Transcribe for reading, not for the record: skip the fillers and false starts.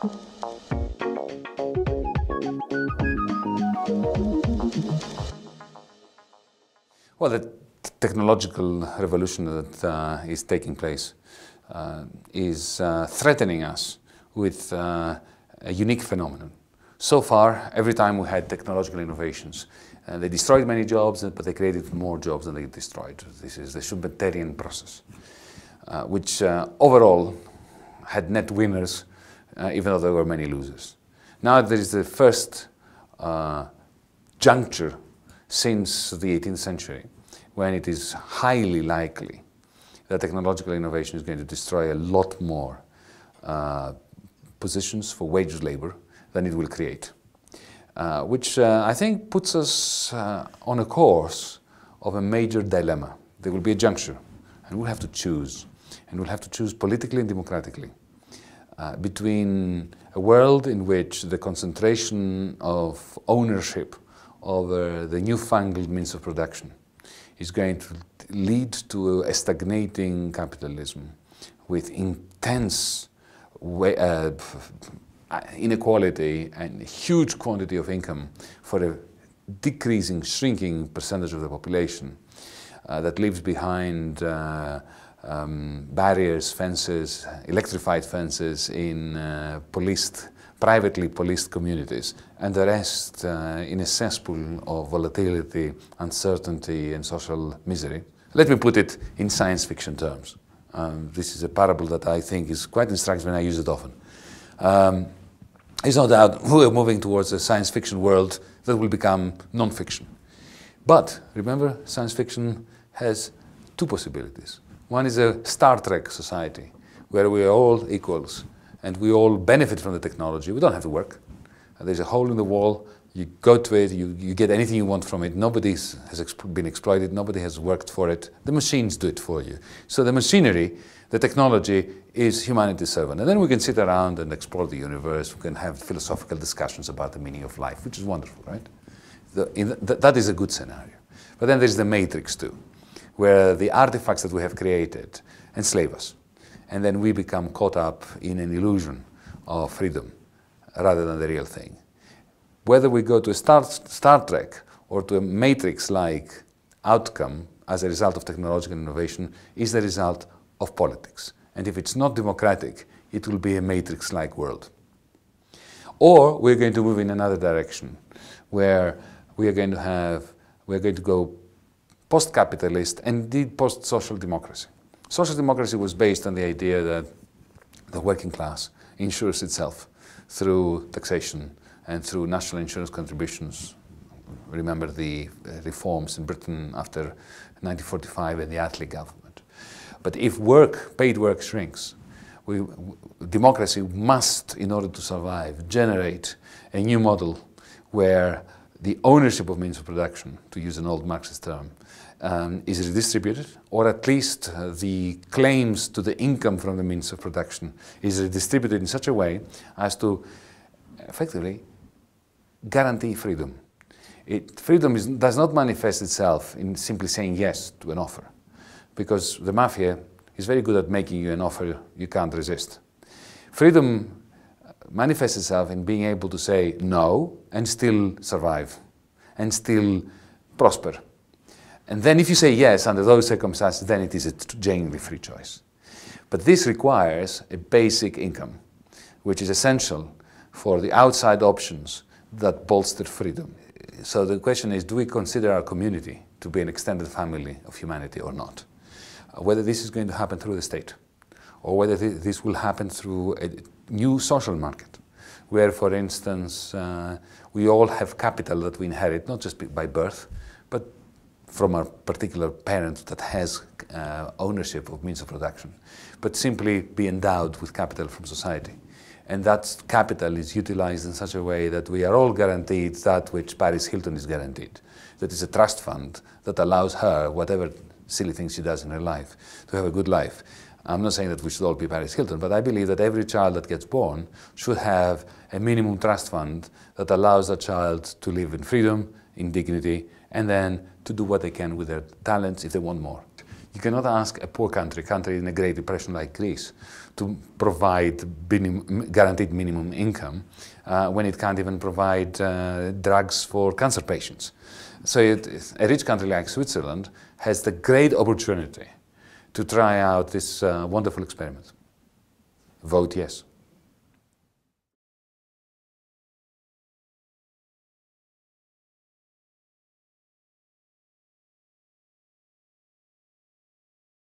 Well, the technological revolution that is taking place is threatening us with a unique phenomenon. So far, every time we had technological innovations, they destroyed many jobs, but they created more jobs than they destroyed. This is the Schumpeterian process, which overall had net winners, even though there were many losers. Now there is the first juncture since the 18th century when it is highly likely that technological innovation is going to destroy a lot more positions for wage labor than it will create, which I think puts us on a course of a major dilemma. There will be a juncture, and we'll have to choose, and we'll have to choose politically and democratically between a world in which the concentration of ownership over the newfangled means of production is going to lead to a stagnating capitalism with intense inequality and huge quantity of income for a decreasing, shrinking percentage of the population that leaves behind barriers, fences, electrified fences in privately policed communities, and the rest in a cesspool of volatility, uncertainty, and social misery. Let me put it in science fiction terms. This is a parable that I think is quite instructive and I use it often. There's no doubt we're moving towards a science fiction world that will become non-fiction. But remember, science fiction has two possibilities. One is a Star Trek society, where we are all equals and we all benefit from the technology. We don't have to work. There's a hole in the wall, you go to it, you get anything you want from it. Nobody has been exploited, nobody has worked for it. The machines do it for you. So the machinery, the technology, is humanity's servant. And then we can sit around and explore the universe, we can have philosophical discussions about the meaning of life, which is wonderful, right? That is a good scenario. But then there's the Matrix too, where the artifacts that we have created enslave us. And then we become caught up in an illusion of freedom rather than the real thing. Whether we go to a Star Trek or to a Matrix-like outcome as a result of technological innovation is the result of politics. And if it's not democratic, it will be a Matrix-like world. Or we're going to move in another direction, where we are going to go post-capitalist and indeed post-social democracy. Social democracy was based on the idea that the working class insures itself through taxation and through national insurance contributions. Remember the reforms in Britain after 1945 and the Attlee government. But if paid work shrinks, democracy must, in order to survive, generate a new model where the ownership of means of production, to use an old Marxist term, is redistributed, or at least the claims to the income from the means of production is redistributed in such a way as to effectively guarantee freedom. Freedom does not manifest itself in simply saying yes to an offer, because the mafia is very good at making you an offer you can't resist. Freedom manifests itself in being able to say no and still survive and still prosper. And then if you say yes under those circumstances, then it is a genuinely free choice. But this requires a basic income, which is essential for the outside options that bolster freedom. So the question is, do we consider our community to be an extended family of humanity or not? Whether this is going to happen through the state, or whether this will happen through a new social market, where, for instance, we all have capital that we inherit, not just by birth, but from a particular parent that has ownership of means of production, but simply be endowed with capital from society. And that capital is utilized in such a way that we are all guaranteed that which Paris Hilton is guaranteed. That is a trust fund that allows her, whatever silly things she does in her life, to have a good life. I'm not saying that we should all be Paris Hilton, but I believe that every child that gets born should have a minimum trust fund that allows that child to live in freedom, in dignity, and then to do what they can with their talents if they want more. You cannot ask a poor country in a Great Depression like Greece, to provide guaranteed minimum income when it can't even provide drugs for cancer patients. So a rich country like Switzerland has the great opportunity to try out this wonderful experiment. Vote yes.